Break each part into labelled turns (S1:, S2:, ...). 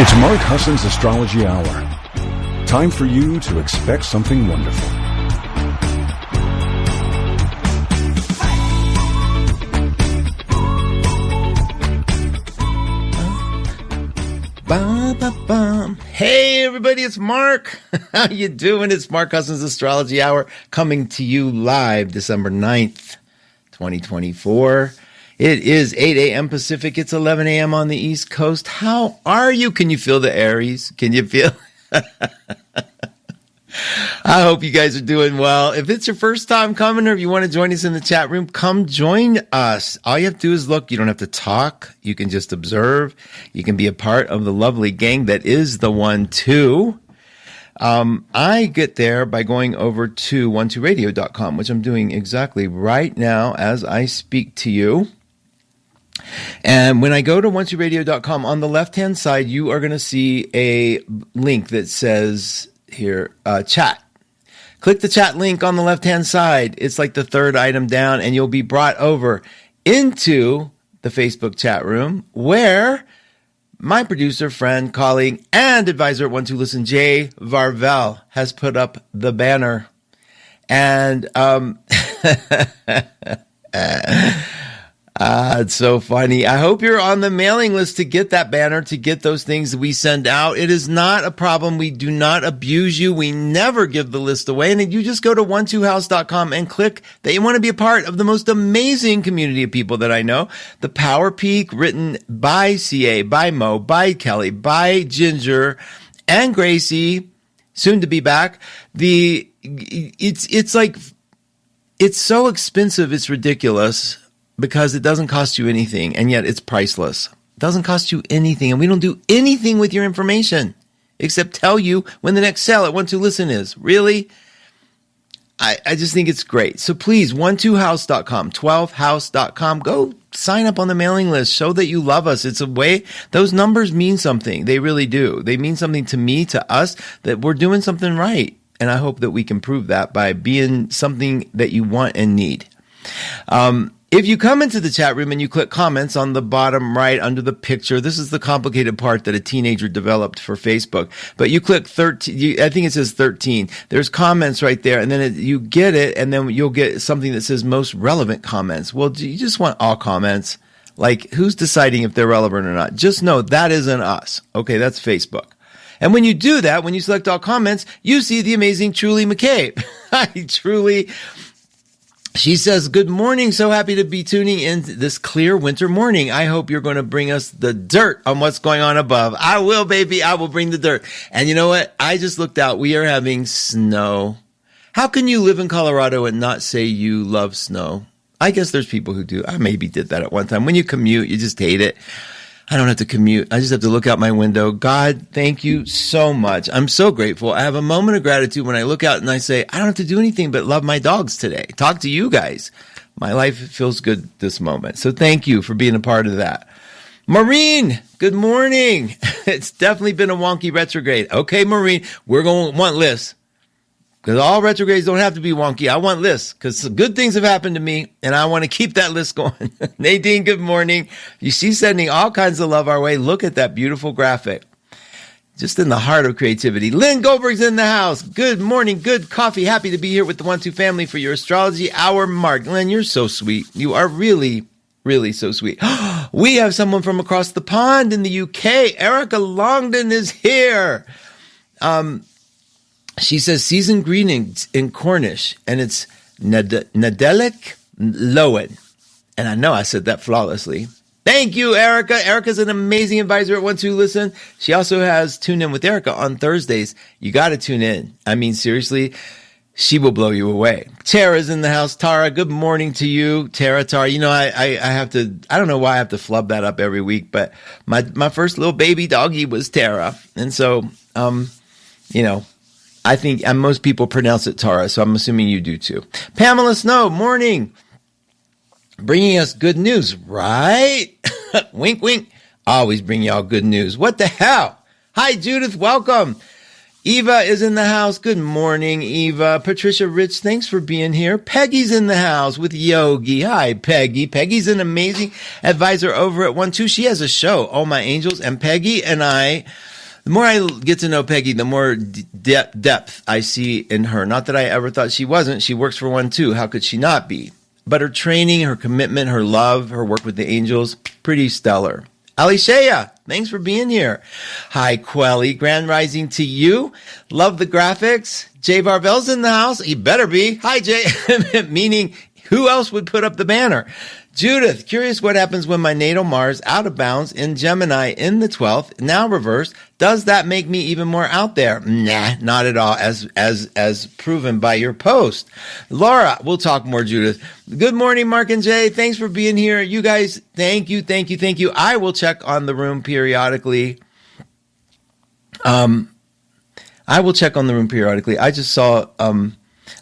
S1: It's Mark Husson's Astrology Hour. Time for you to expect something wonderful.
S2: Hey everybody, it's Mark. How you doing? It's Mark Husson's Astrology Hour coming to you live December 9th, 2024. It is 8 a.m. Pacific. It's 11 a.m. on the East Coast. How are you? Can you feel the Aries? Can you feel? I hope you guys are doing well. If it's your first time coming or if you want to join us in the chat room, come join us. All you have to do is look. You don't have to talk. You can just observe. You can be a part of the lovely gang that is the 1-2. I get there by going over to 12radio.com, which I'm doing exactly right now as I speak to you. And when I go to 12radio.com, on the left-hand side, you are going to see a link that says here, chat. Click the chat link on the left-hand side. It's like the third item down, and you'll be brought over into the Facebook chat room where my producer, friend, colleague, and advisor at 12Listen, Jay Varvel, has put up the banner. And it's so funny. I hope you're on the mailing list to get that banner, to get those things that we send out. It is not a problem. We do not abuse you. We never give the list away. And you just go to 12house.com and click that you want to be a part of the most amazing community of people that I know. The Power Peak, written by CA, by Mo, by Kelly, by Ginger, and Gracie, soon to be back. It's like, it's so expensive, it's ridiculous. Because it doesn't cost you anything, and yet it's priceless. It doesn't cost you anything, and we don't do anything with your information except tell you when the next sale at 12Listen is. Really? I just think it's great. So please, 12house.com, 12house.com, go sign up on the mailing list. Show that you love us. It's a way, those numbers mean something. They really do. They mean something to me, to us, that we're doing something right. And I hope that we can prove that by being something that you want and need. If you come into the chat room and you click comments on the bottom right under the picture, this is the complicated part that a teenager developed for Facebook. But you click 13, I think it says 13. There's comments right there, and then you get it, and then you'll get something that says most relevant comments. Well, do you just want all comments? Like, who's deciding if they're relevant or not? Just know that isn't us. Okay, that's Facebook. And when you do that, when you select all comments, you see the amazing Truly McCabe. She says, good morning. So happy to be tuning in this clear winter morning. I hope you're going to bring us the dirt on what's going on above. I will, baby. I will bring the dirt. And you know what? I just looked out. We are having snow. How can you live in Colorado and not say you love snow? I guess there's people who do. I maybe did that at one time. When you commute, you just hate it. I don't have to commute. I just have to look out my window. God, thank you so much. I'm so grateful. I have a moment of gratitude when I look out and I say, I don't have to do anything but love my dogs today. Talk to you guys. My life feels good this moment. So thank you for being a part of that. Maureen, good morning. It's definitely been a wonky retrograde. Okay, Maureen, we're going to want lists. Because all retrogrades don't have to be wonky. I want lists because good things have happened to me, and I want to keep that list going. Nadine, good morning. You see, sending all kinds of love our way. Look at that beautiful graphic. Just in the heart of creativity. Lynn Goldberg's in the house. Good morning, good coffee. Happy to be here with the 1-2 family for your Astrology Hour. Mark, Lynn, you're so sweet. You are really, really so sweet. We have someone from across the pond in the UK. Erica Longdon is here. She says, season greetings in Cornish, and it's Nadelik Lowen. And I know I said that flawlessly. Thank you, Erica. Erica's an amazing advisor at 12Listen. She also has Tune In with Erica on Thursdays. You got to tune in. I mean, seriously, she will blow you away. Tara's in the house. Tara, good morning to you. Tara. You know, I have to, I don't know why I have to flub that up every week, but my first little baby doggy was Tara. And so, you know, I think most people pronounce it Tara, so I'm assuming you do too. Pamela Snow, morning. Bringing us good news, right? Wink, wink. Always bring y'all good news. What the hell? Hi, Judith. Welcome. Eva is in the house. Good morning, Eva. Patricia Rich, thanks for being here. Peggy's in the house with Yogi. Hi, Peggy. Peggy's an amazing advisor over at 1-2. She has a show, Oh My Angels, and Peggy and I, the more I get to know Peggy, the more depth I see in her. Not that I ever thought she wasn't. She works for 1-2. How could she not be? But her training, her commitment, her love, her work with the angels, pretty stellar. Alicia, thanks for being here. Hi, Quelly. Grand rising to you. Love the graphics. Jay Varvel's in the house. He better be. Hi, Jay. Meaning, who else would put up the banner? Judith, curious what happens when my natal Mars out of bounds in Gemini in the 12th, now reversed. Does that make me even more out there? Nah, not at all, as proven by your post. Laura, we'll talk more, Judith. Good morning, Mark and Jay. Thanks for being here. You guys, thank you. I will check on the room periodically. I just saw,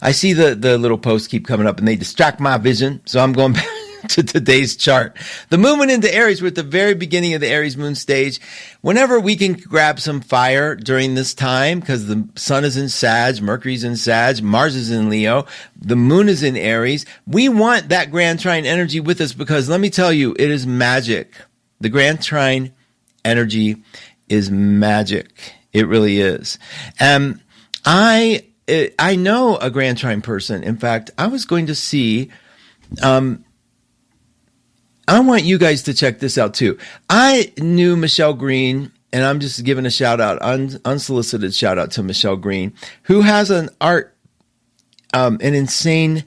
S2: I see the little posts keep coming up and they distract my vision. So I'm going back to today's chart. The moon went into Aries. We're at the very beginning of the Aries moon stage. Whenever we can grab some fire during this time, because the sun is in Sag, Mercury's in Sag, Mars is in Leo, the moon is in Aries, we want that grand trine energy with us, because let me tell you, it is magic. The grand trine energy is magic. It really is. I know a grand trine person. In fact, I was going to see, I want you guys to check this out too. I knew Michelle Green, and I'm just giving a shout out, unsolicited shout out to Michelle Green, who has an insane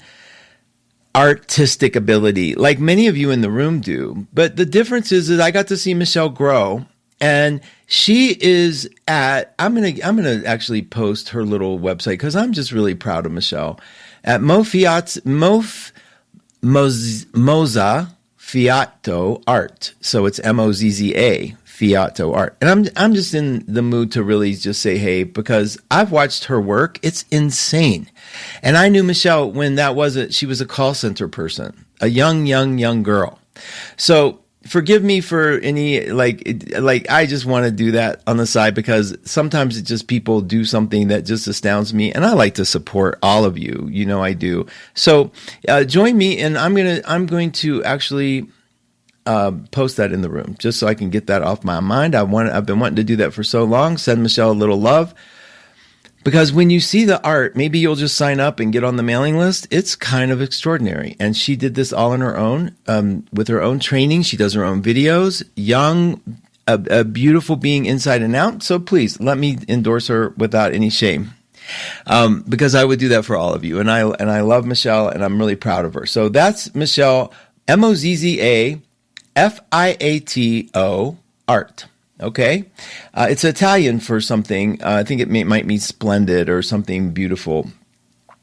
S2: artistic ability, like many of you in the room do. But the difference is I got to see Michelle grow, and she is at, I'm gonna actually post her little website because I'm just really proud of Michelle at Moza Fiato Art. So it's Mozza Fiato Art. And I'm just in the mood to really just say hey, because I've watched her work. It's insane. And I knew Michelle when she was a call center person, a young girl. So forgive me for any, like I just want to do that on the side, because sometimes it's just people do something that just astounds me, and I like to support all of you. You know I do. So join me, and I'm going to actually post that in the room just so I can get that off my mind. I've been wanting to do that for so long. Send Michelle a little love. Because when you see the art, maybe you'll just sign up and get on the mailing list. It's kind of extraordinary. And she did this all on her own, with her own training. She does her own videos, a beautiful being inside and out. So please let me endorse her without any shame. Because I would do that for all of you. And I love Michelle, and I'm really proud of her. So that's Michelle, Mozza Fiato Art. Okay. It's Italian for something. I think it might mean splendid or something beautiful,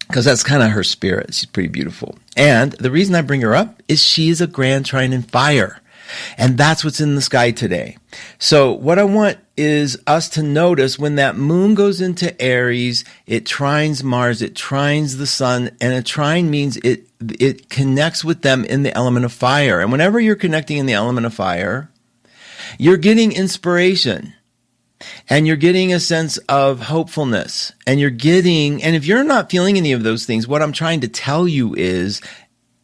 S2: because that's kind of her spirit. She's pretty beautiful. And the reason I bring her up is she is a grand trine in fire. And that's what's in the sky today. So what I want is us to notice when that moon goes into Aries, it trines Mars, it trines the sun, and a trine means it connects with them in the element of fire. And whenever you're connecting in the element of fire, you're getting inspiration, and you're getting a sense of hopefulness, and and if you're not feeling any of those things, what I'm trying to tell you is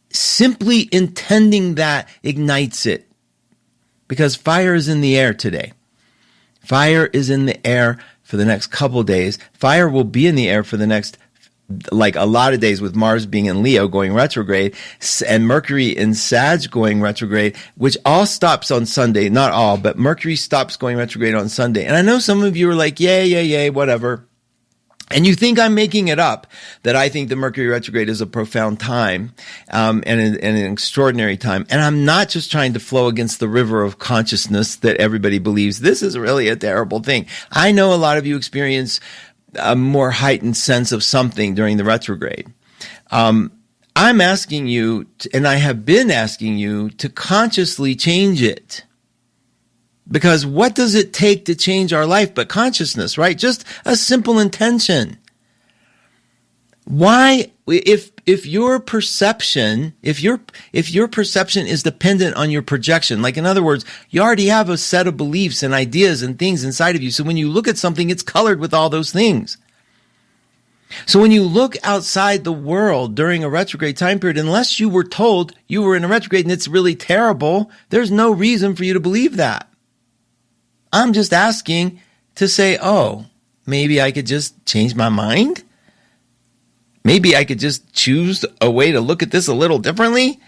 S2: simply intending that ignites it, because fire is in the air today. Fire is in the air for the next couple of days. Fire will be in the air for the next, like a lot of days, with Mars being in Leo going retrograde and Mercury in Sag going retrograde, which all stops on Sunday. Not all, but Mercury stops going retrograde on Sunday. And I know some of you are like, yay, whatever. And you think I'm making it up, that I think the Mercury retrograde is a profound time, and an extraordinary time. And I'm not just trying to flow against the river of consciousness that everybody believes this is really a terrible thing. I know a lot of you experience a more heightened sense of something during the retrograde. I'm asking you, and I have been asking you, to consciously change it. Because what does it take to change our life but consciousness, right? Just a simple intention. Why, if your perception is dependent on your projection, like in other words, you already have a set of beliefs and ideas and things inside of you. So when you look at something, it's colored with all those things. So when you look outside the world during a retrograde time period, unless you were told you were in a retrograde and it's really terrible, there's no reason for you to believe that. I'm just asking to say, oh, maybe I could just change my mind. Maybe I could just choose a way to look at this a little differently.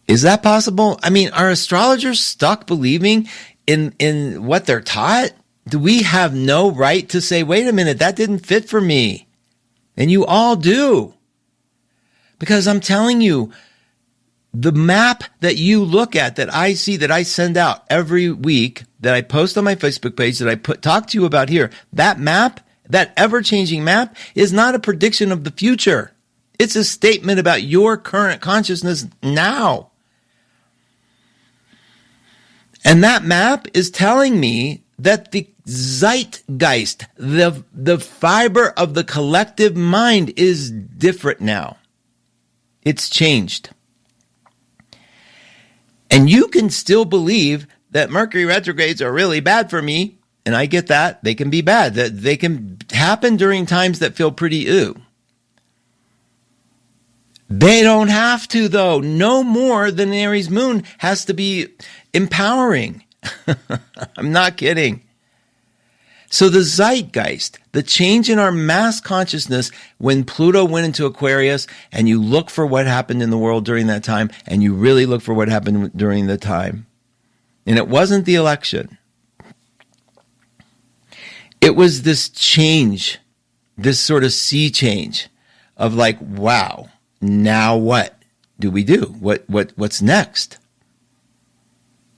S2: Is that possible? I mean, are astrologers stuck believing in what they're taught? Do we have no right to say, wait a minute, that didn't fit for me? And you all do. Because I'm telling you, the map that you look at, that I see, that I send out every week, that I post on my Facebook page, that I talk to you about here, that map, that ever-changing map, is not a prediction of the future. It's a statement about your current consciousness now. And that map is telling me that the zeitgeist, the fiber of the collective mind, is different now. It's changed. And you can still believe that Mercury retrogrades are really bad for me. And I get that. They can be bad. That they can happen during times that feel pretty ew. They don't have to, though. No more than Aries Moon has to be empowering. I'm not kidding. So the zeitgeist, the change in our mass consciousness when Pluto went into Aquarius, and you look for what happened in the world during that time, and you really look for what happened during the time. And it wasn't the election. It was this change, this sort of sea change of like, wow, now what do we do? What's next?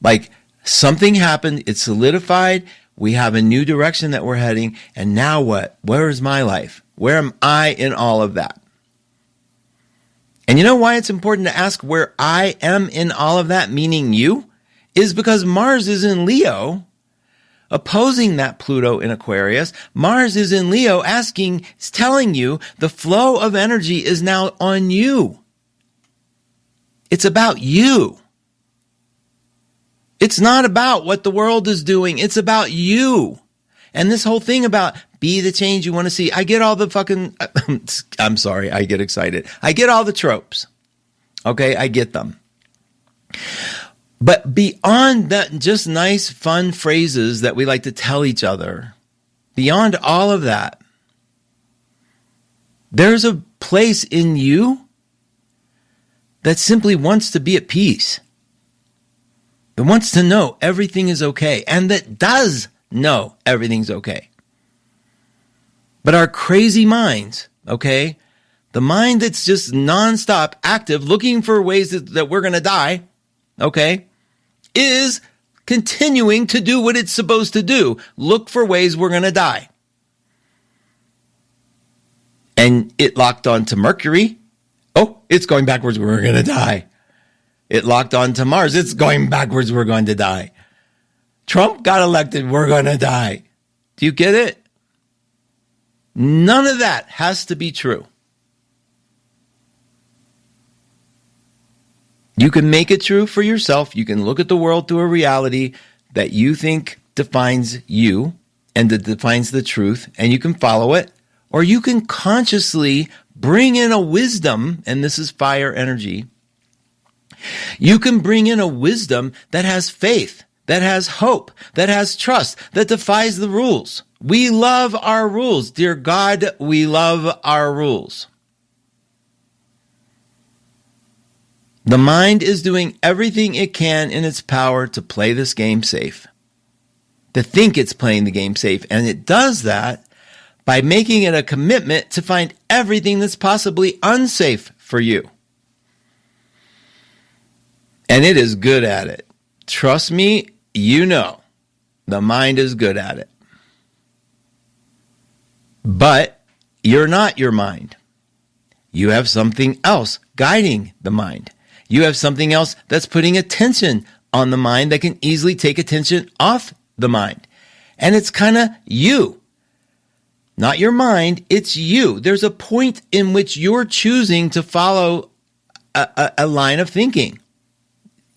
S2: Like something happened, it solidified, we have a new direction that we're heading, and now what? Where is my life? Where am I in all of that? And you know why it's important to ask where I am in all of that, meaning you? Is because Mars is in Leo, opposing that Pluto in Aquarius. Mars is in Leo, telling you the flow of energy is now on you. It's about you. It's not about what the world is doing. It's about you. And this whole thing about be the change you want to see. I get all the fucking, I'm sorry, I get excited. I get all the tropes. Okay, I get them. But beyond that, just nice, fun phrases that we like to tell each other, beyond all of that, there's a place in you that simply wants to be at peace. That wants to know everything is okay, and that does know everything's okay. But our crazy minds, okay, the mind that's just nonstop active, looking for ways that we're going to die, okay, is continuing to do what it's supposed to do. Look for ways we're going to die. And it locked on to Mercury. Oh, it's going backwards. We're going to die. It locked on to Mars. It's going backwards. We're going to die. Trump got elected. We're going to die. Do you get it? None of that has to be true. You can make it true for yourself. You can look at the world through a reality that you think defines you and that defines the truth, and you can follow it. Or you can consciously bring in a wisdom, and this is fire energy. You can bring in a wisdom that has faith, that has hope, that has trust, that defies the rules. We love our rules. Dear God, we love our rules. The mind is doing everything it can in its power to play this game safe, to think it's playing the game safe. And it does that by making it a commitment to find everything that's possibly unsafe for you. And it is good at it. Trust me, you know, the mind is good at it. But you're not your mind. You have something else guiding the mind. You have something else that's putting attention on the mind that can easily take attention off the mind. And it's kind of you. not your mind. It's you. There's a point in which you're choosing to follow a line of thinking.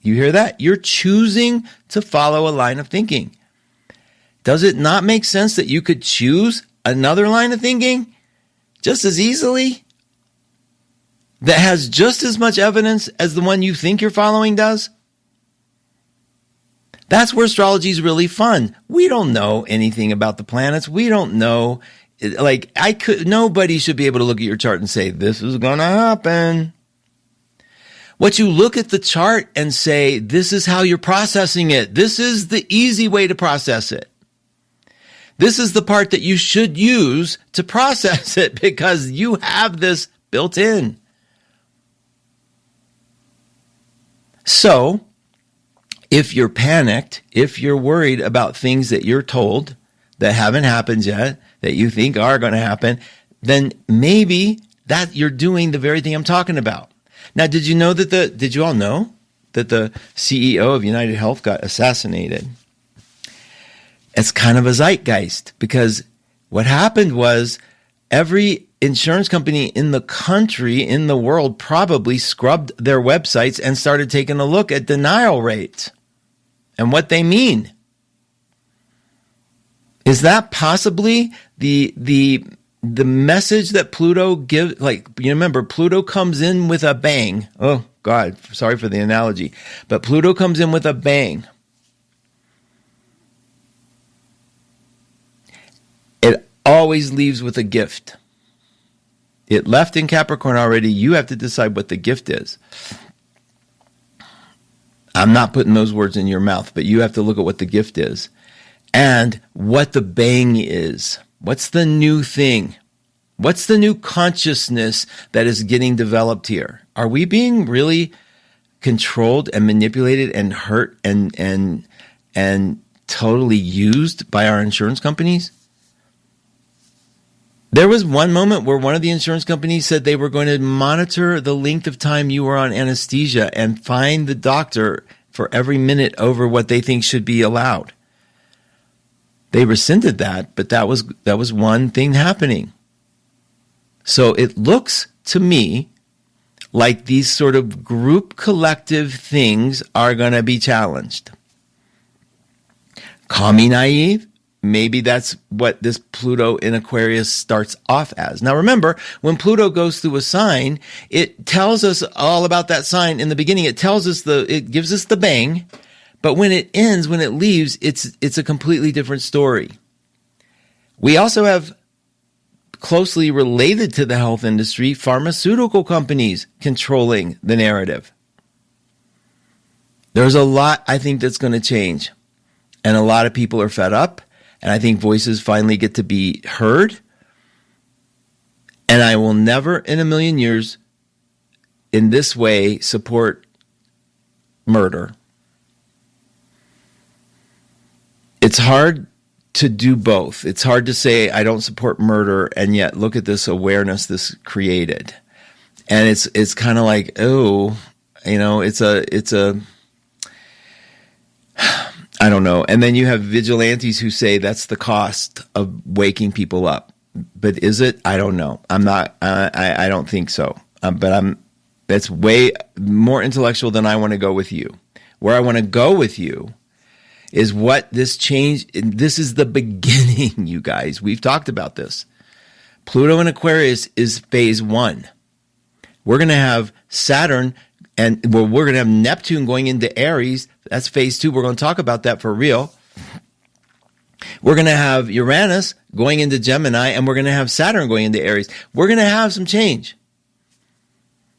S2: You hear that? You're choosing to follow a line of thinking. Does it not make sense that you could choose another line of thinking just as easily that has just as much evidence as the one you think you're following does? That's where astrology is really fun. We don't know anything about the planets. We don't know. Nobody should be able to look at your chart and say, this is going to happen. What you look at the chart and say, this is how you're processing it. This is the easy way to process it. This is the part that you should use to process it because you have this built in. So, if you're panicked, if you're worried about things that you're told that haven't happened yet, that you think are going to happen, then maybe that you're doing the very thing I'm talking about. Now, did you all know that the CEO of United Health got assassinated? It's kind of a zeitgeist because what happened was every insurance company in the country, in the world, probably scrubbed their websites and started taking a look at denial rates and what they mean. Is that possibly the message that Pluto gives? Like, you remember, Pluto comes in with a bang. Oh, God, sorry for the analogy. But Pluto comes in with a bang. It always leaves with a gift. It left in Capricorn already. You have to decide what the gift is. I'm not putting those words in your mouth, but you have to look at what the gift is and what the bang is. What's the new thing? What's the new consciousness that is getting developed here? Are we being really controlled and manipulated and hurt and totally used by our insurance companies? There was one moment where one of the insurance companies said they were going to monitor the length of time you were on anesthesia and fine the doctor for every minute over what they think should be allowed. They rescinded that, but that was one thing happening. So it looks to me like these sort of group collective things are going to be challenged. Call me naive. Maybe that's what this Pluto in Aquarius starts off as. Now remember, when Pluto goes through a sign, it tells us all about that sign in the beginning. It tells us it gives us the bang, but when it ends, when it leaves, it's a completely different story. We also have closely related to the health industry, pharmaceutical companies controlling the narrative. There's a lot I think that's going to change, and a lot of people are fed up. And I think voices finally get to be heard. And I will never in a million years in this way support murder. It's hard to do both. It's hard to say I don't support murder and yet look at this awareness this created. And it's kind of like, it's a I don't know. And then you have vigilantes who say that's the cost of waking people up. But is it? I don't know. I'm not. I don't think so. That's way more intellectual than I want to go with you. Where I want to go with you is what this change. This is the beginning, you guys. We've talked about this. Pluto in Aquarius is phase 1. We're going to have Saturn. And we're going to have Neptune going into Aries. That's phase 2. We're going to talk about that for real. We're going to have Uranus going into Gemini, and we're going to have Saturn going into Aries. We're going to have some change.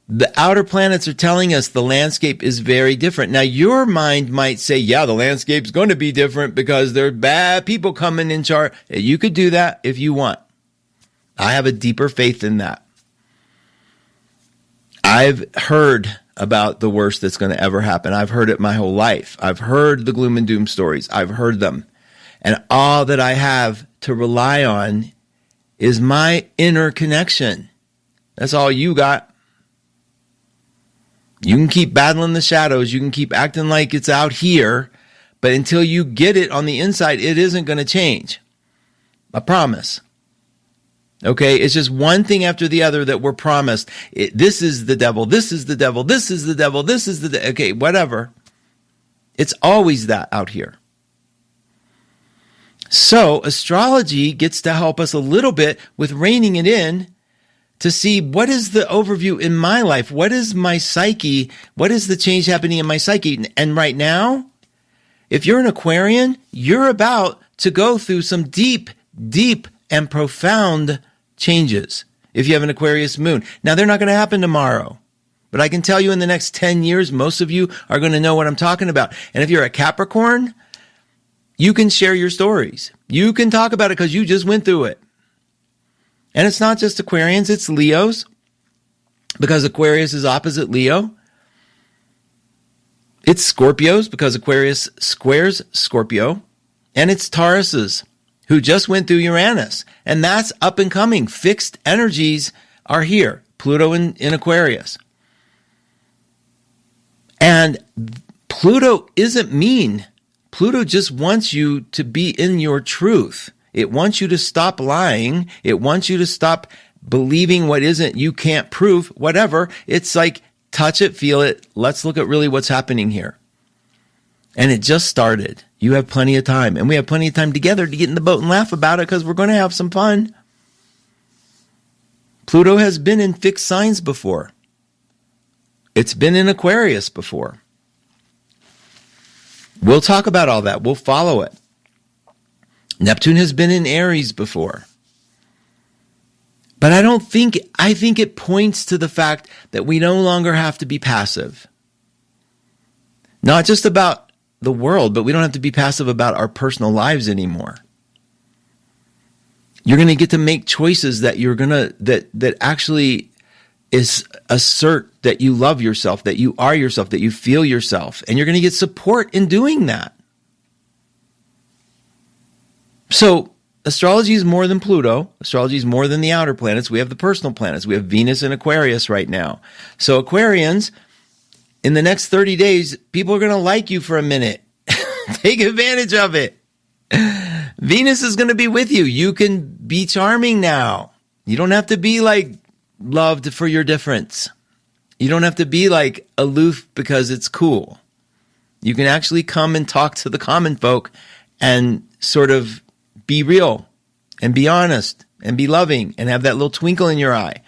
S2: The outer planets are telling us the landscape is very different. Now, your mind might say, yeah, the landscape's going to be different because there are bad people coming in charge. You could do that if you want. I have a deeper faith in that. I've heard about the worst that's going to ever happen. I've heard it my whole life. I've heard the gloom and doom stories. I've heard them. And all that I have to rely on is my inner connection. That's all you got. You can keep battling the shadows. You can keep acting like it's out here. But until you get it on the inside, it isn't going to change. I promise. Okay, it's just one thing after the other that we're promised. This is the devil, this is the devil, this is the devil, this is the okay, whatever. It's always that out here. So astrology gets to help us a little bit with reining it in to see what is the overview in my life, what is my psyche, what is the change happening in my psyche. And right now, if you're an Aquarian, you're about to go through some deep, deep and profound changes if you have an Aquarius moon. Now, they're not going to happen tomorrow, but I can tell you in the next 10 years, most of you are going to know what I'm talking about. And if you're a Capricorn, you can share your stories. You can talk about it because you just went through it. And it's not just Aquarians, it's Leos, because Aquarius is opposite Leo. It's Scorpios, because Aquarius squares Scorpio. And it's Tauruses, who just went through Uranus. And that's up and coming. Fixed energies are here. Pluto in Aquarius. And Pluto isn't mean. Pluto just wants you to be in your truth. It wants you to stop lying. It wants you to stop believing what isn't, you can't prove, whatever. It's like, touch it, feel it. Let's look at really what's happening here. And it just started. You have plenty of time. And we have plenty of time together to get in the boat and laugh about it because we're going to have some fun. Pluto has been in fixed signs before. It's been in Aquarius before. We'll talk about all that. We'll follow it. Neptune has been in Aries before. But I think it points to the fact that we no longer have to be passive. Not just about the world, but we don't have to be passive about our personal lives anymore. You're going to get to make choices that that actually is assert that you love yourself, that you are yourself, that you feel yourself, and you're going to get support in doing that. So astrology is more than Pluto. Astrology is more than the outer planets. We have the personal planets. We have Venus in Aquarius right now. So Aquarians, in the next 30 days, people are going to like you for a minute. Take advantage of it. Venus is going to be with you. You can be charming now. You don't have to be like loved for your difference. You don't have to be like aloof because it's cool. You can actually come and talk to the common folk and sort of be real and be honest and be loving and have that little twinkle in your eye.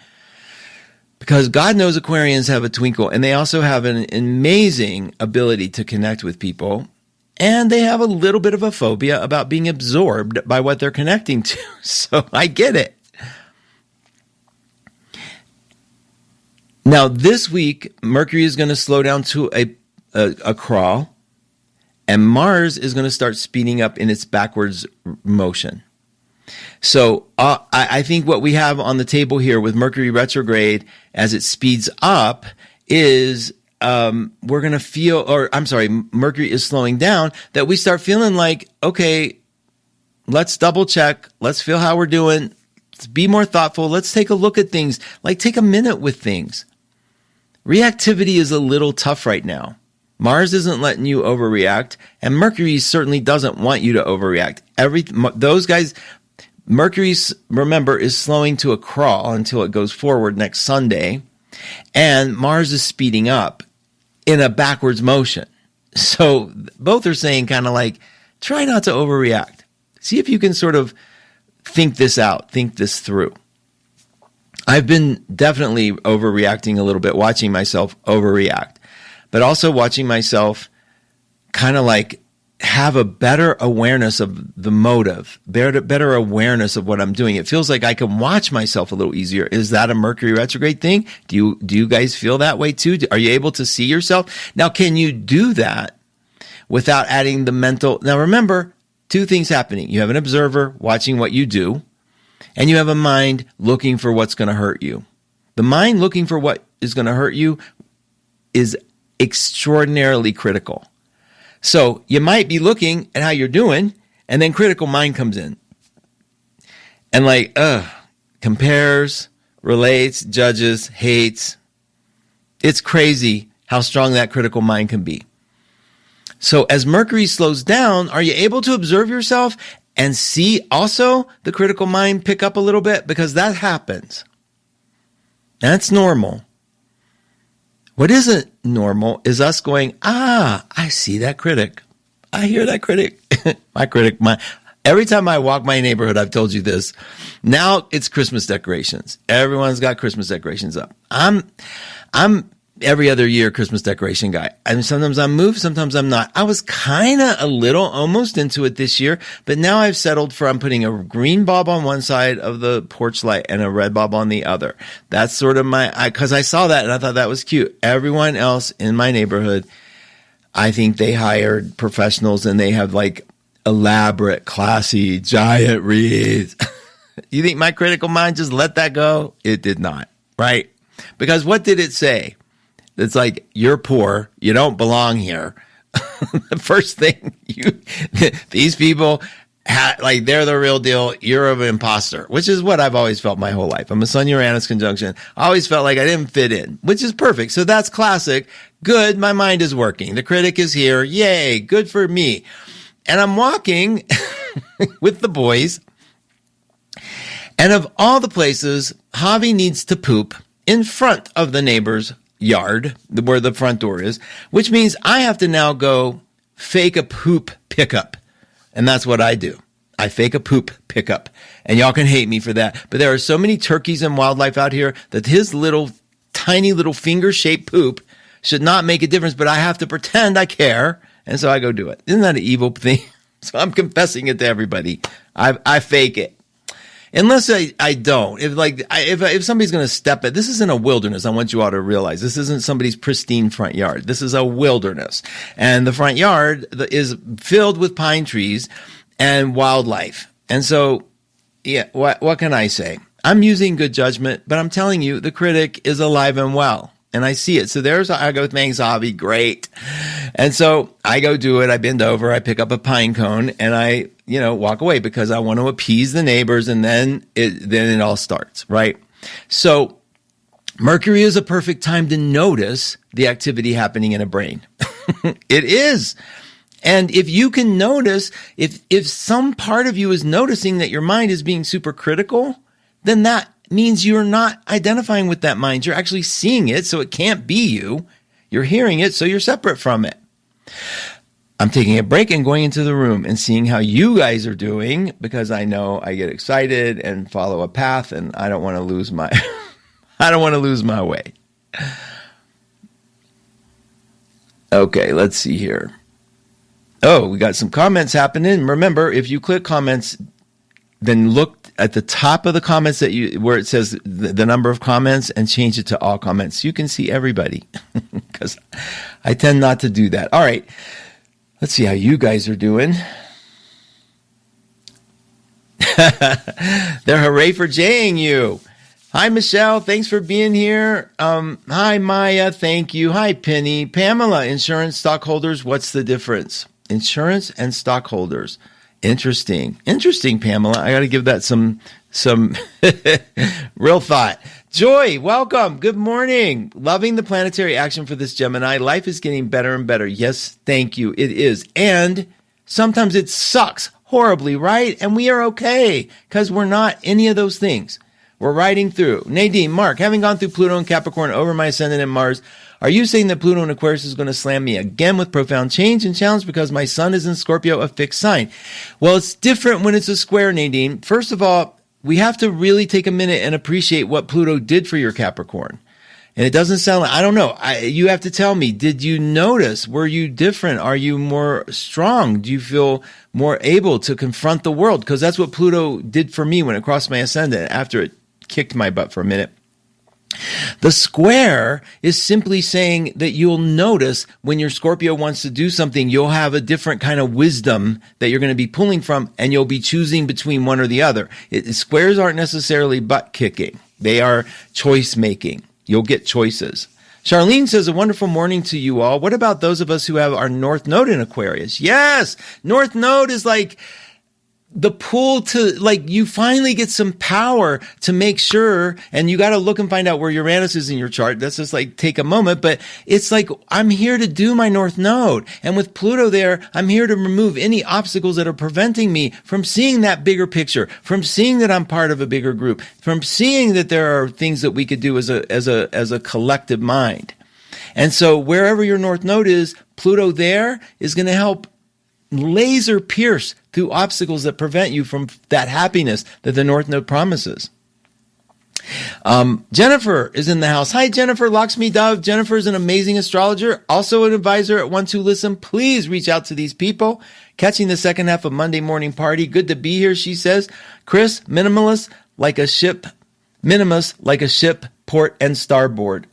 S2: Because God knows Aquarians have a twinkle, and they also have an amazing ability to connect with people. And they have a little bit of a phobia about being absorbed by what they're connecting to. So I get it. Now, this week, Mercury is going to slow down to a crawl, and Mars is going to start speeding up in its backwards motion. So I think what we have on the table here with Mercury retrograde as it speeds up is we're going to feel, Mercury is slowing down, that we start feeling like, okay, let's double check. Let's feel how we're doing. Let's be more thoughtful. Let's take a look at things. Like, take a minute with things. Reactivity is a little tough right now. Mars isn't letting you overreact, and Mercury certainly doesn't want you to overreact. Those guys, Mercury, remember, is slowing to a crawl until it goes forward next Sunday, and Mars is speeding up in a backwards motion. So both are saying kind of like, try not to overreact. See if you can sort of think this out, think this through. I've been definitely overreacting a little bit, watching myself overreact, but also watching myself kind of like have a better awareness of the motive, better awareness of what I'm doing. It feels like I can watch myself a little easier. Is that a Mercury retrograde thing? Do you guys feel that way too? Are you able to see yourself? Now, can you do that without adding the mental? Now, remember, two things happening. You have an observer watching what you do, and you have a mind looking for what's going to hurt you. The mind looking for what is going to hurt you is extraordinarily critical. So you might be looking at how you're doing, and then critical mind comes in. And like, compares, relates, judges, hates. It's crazy how strong that critical mind can be. So as Mercury slows down, are you able to observe yourself and see also the critical mind pick up a little bit, because that happens. That's normal. What isn't normal is us going, I see that critic. I hear that critic. Every time I walk my neighborhood, I've told you this. Now it's Christmas decorations. Everyone's got Christmas decorations up. I'm every other year Christmas decoration guy. I mean, sometimes I'm moved, sometimes I'm not. I was kind of a little almost into it this year, but now I've settled for I'm putting a green bulb on one side of the porch light and a red bulb on the other. That's sort of because I saw that and I thought that was cute. Everyone else in my neighborhood, I think they hired professionals and they have like elaborate, classy, giant wreaths. You think my critical mind just let that go? It did not, right? Because what did it say? It's like, you're poor. You don't belong here. The first thing these people they're the real deal. You're an imposter, which is what I've always felt my whole life. I'm a Sun-Uranus conjunction. I always felt like I didn't fit in, which is perfect. So that's classic. Good. My mind is working. The critic is here. Yay. Good for me. And I'm walking with the boys. And of all the places, Javi needs to poop in front of the neighbor's yard, where the front door is, which means I have to now go fake a poop pickup. And that's what I do. I fake a poop pickup. And y'all can hate me for that. But there are so many turkeys and wildlife out here that his tiny little finger-shaped poop should not make a difference, but I have to pretend I care. And so I go do it. Isn't that an evil thing? So I'm confessing it to everybody. I fake it. Unless I don't. If somebody's going to step it, this isn't a wilderness. I want you all to realize this isn't somebody's pristine front yard. This is a wilderness. And the front yard is filled with pine trees and wildlife. And so, yeah, what can I say? I'm using good judgment, but I'm telling you, the critic is alive and well. And I see it. So I go, thanks, Avi. Great. And so I go do it. I bend over. I pick up a pine cone and I, walk away because I want to appease the neighbors. And then it all starts, right? So Mercury is a perfect time to notice the activity happening in a brain. It is. And if you can notice, if some part of you is noticing that your mind is being super critical, then that means you're not identifying with that mind. You're actually seeing it, so it can't be you. You're hearing it, so you're separate from it. I'm taking a break and going into the room and seeing how you guys are doing, because I know I get excited and follow a path, and I don't want to lose my way. Okay, let's see here. Oh, we got some comments happening. Remember, if you click comments, then look at the top of the comments where it says the number of comments and change it to all comments. You can see everybody, because I tend not to do that. All right. Let's see how you guys are doing. They're hooray for Jaying you. Hi, Michelle. Thanks for being here. Hi, Maya. Thank you. Hi, Penny. Pamela, insurance stockholders. What's the difference? Insurance and stockholders. Interesting, Pamela. I got to give that some real thought. Joy, welcome. Good morning. Loving the planetary action for this Gemini. Life is getting better and better. Yes, thank you. It is. And sometimes it sucks horribly, right? And we are okay because we're not any of those things. We're riding through. Nadine, Mark, having gone through Pluto and Capricorn over my ascendant in Mars, are you saying that Pluto in Aquarius is going to slam me again with profound change and challenge because my sun is in Scorpio, a fixed sign? Well, it's different when it's a square, Nadine. First of all, we have to really take a minute and appreciate what Pluto did for your Capricorn. And it doesn't sound like, I don't know. You have to tell me, did you notice? Were you different? Are you more strong? Do you feel more able to confront the world? Because that's what Pluto did for me when it crossed my ascendant after it kicked my butt for a minute. The square is simply saying that you'll notice when your Scorpio wants to do something, you'll have a different kind of wisdom that you're going to be pulling from, and you'll be choosing between one or the other. Squares aren't necessarily butt kicking. They are choice making. You'll get choices. Charlene says, a wonderful morning to you all. What about those of us who have our North Node in Aquarius? Yes, North Node is like the pull to, like, you finally get some power to make sure, and you got to look and find out where Uranus is in your chart. That's just like, take a moment, but it's like, I'm here to do my North Node. And with Pluto there, I'm here to remove any obstacles that are preventing me from seeing that bigger picture, from seeing that I'm part of a bigger group, from seeing that there are things that we could do as a collective mind. And so wherever your North Node is, Pluto there is going to help laser pierce through obstacles that prevent you from that happiness that the North Node promises. Jennifer is in the house. Hi, Jennifer, Lakshmi Dove. Jennifer is an amazing astrologer, also an advisor at One Two Listen. Please reach out to these people. Catching the second half of Monday Morning Party. Good to be here, she says. Chris, minimalist like a ship, port and starboard.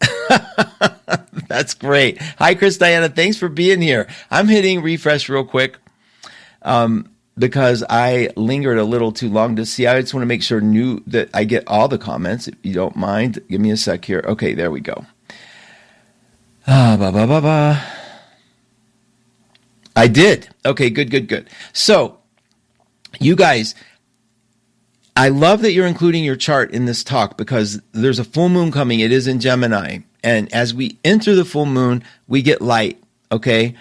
S2: That's great. Hi, Chris, Diana. Thanks for being here. I'm hitting refresh real quick because I lingered a little too long to see. I just want to make sure that I get all the comments. If you don't mind, give me a sec here. Okay, there we go. I did. Okay, good. So, you guys, I love that you're including your chart in this talk because there's a full moon coming. It is in Gemini. And as we enter the full moon, we get light, okay?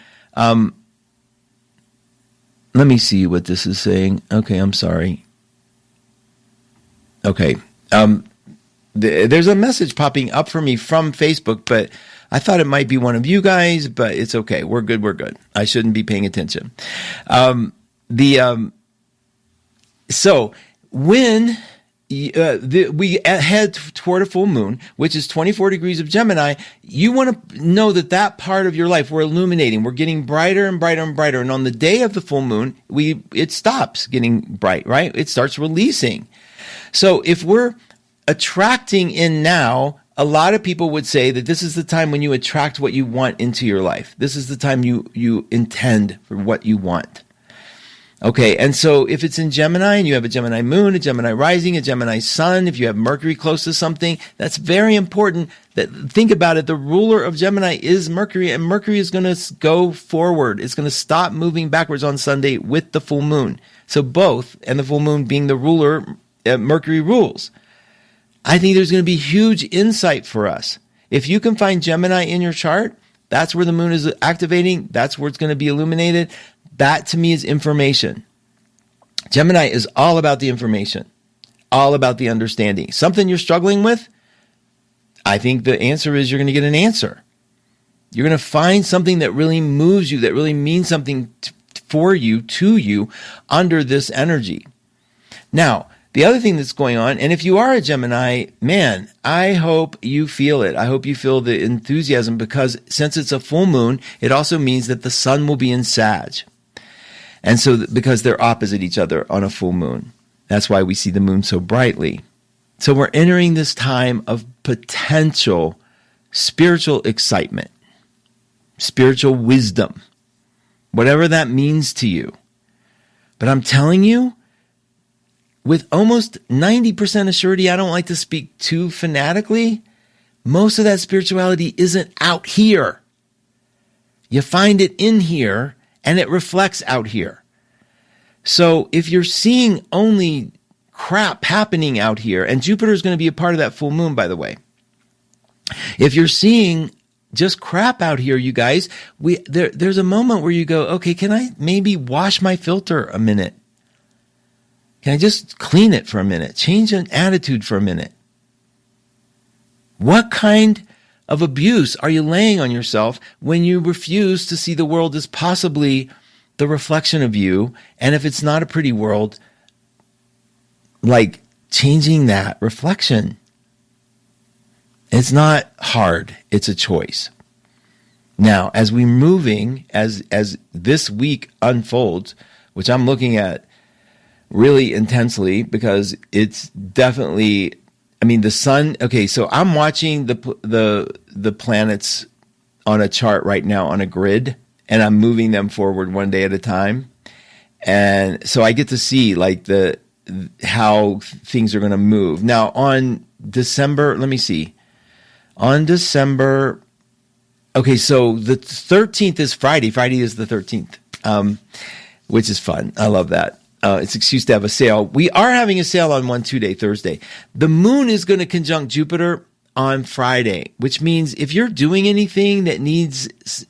S2: Let me see what this is saying. Okay, I'm sorry. Okay. There's a message popping up for me from Facebook, but I thought it might be one of you guys, but it's okay. We're good. I shouldn't be paying attention. So when we head toward a full moon, which is 24 degrees of Gemini, you want to know that part of your life we're illuminating. We're getting brighter and brighter and brighter. And on the day of the full moon, it stops getting bright, right? It starts releasing. So if we're attracting in now, a lot of people would say that this is the time when you attract what you want into your life. This is the time you intend for what you want. Okay, and so if it's in Gemini and you have a Gemini moon, a Gemini rising, a Gemini sun, if you have Mercury close to something, that's very important. Think about it. The ruler of Gemini is Mercury, and Mercury is going to go forward. It's going to stop moving backwards on Sunday with the full moon. So both, and the full moon being the ruler, Mercury rules. I think there's going to be huge insight for us. If you can find Gemini in your chart, that's where the moon is activating. That's where it's going to be illuminated. That to me is information. Gemini is all about the information, all about the understanding. Something you're struggling with, I think the answer is you're going to get an answer. You're going to find something that really moves you, that really means something for you, to you, under this energy. Now, the other thing that's going on, and if you are a Gemini, man, I hope you feel it. I hope you feel the enthusiasm because since it's a full moon, it also means that the sun will be in Sag. And so because they're opposite each other on a full moon. That's why we see the moon so brightly. So we're entering this time of potential spiritual excitement, spiritual wisdom, whatever that means to you. But I'm telling you, with almost 90% assurity, I don't like to speak too fanatically, most of that spirituality isn't out here. You find it in here, and it reflects out here. So if you're seeing only crap happening out here, and Jupiter is going to be a part of that full moon, by the way. If you're seeing just crap out here, you guys, there's a moment where you go, okay, can I maybe wash my filter a minute? Can I just clean it for a minute? Change an attitude for a minute? What kind of abuse are you laying on yourself when you refuse to see the world as possibly the reflection of you? And if it's not a pretty world, like changing that reflection. It's not hard. It's a choice. Now, as we're moving, as this week unfolds, which I'm looking at really intensely because it's definitely, I mean, the sun. Okay, so I'm watching the planets on a chart right now on a grid, and I'm moving them forward one day at a time, and so I get to see like how things are going to move. Now on December, let me see, on December. Okay, so the 13th is Friday. Friday is the 13th, which is fun. I love that. It's an excuse to have a sale. We are having a sale on 1-2-day, Thursday. The moon is going to conjunct Jupiter on Friday, which means if you're doing anything that needs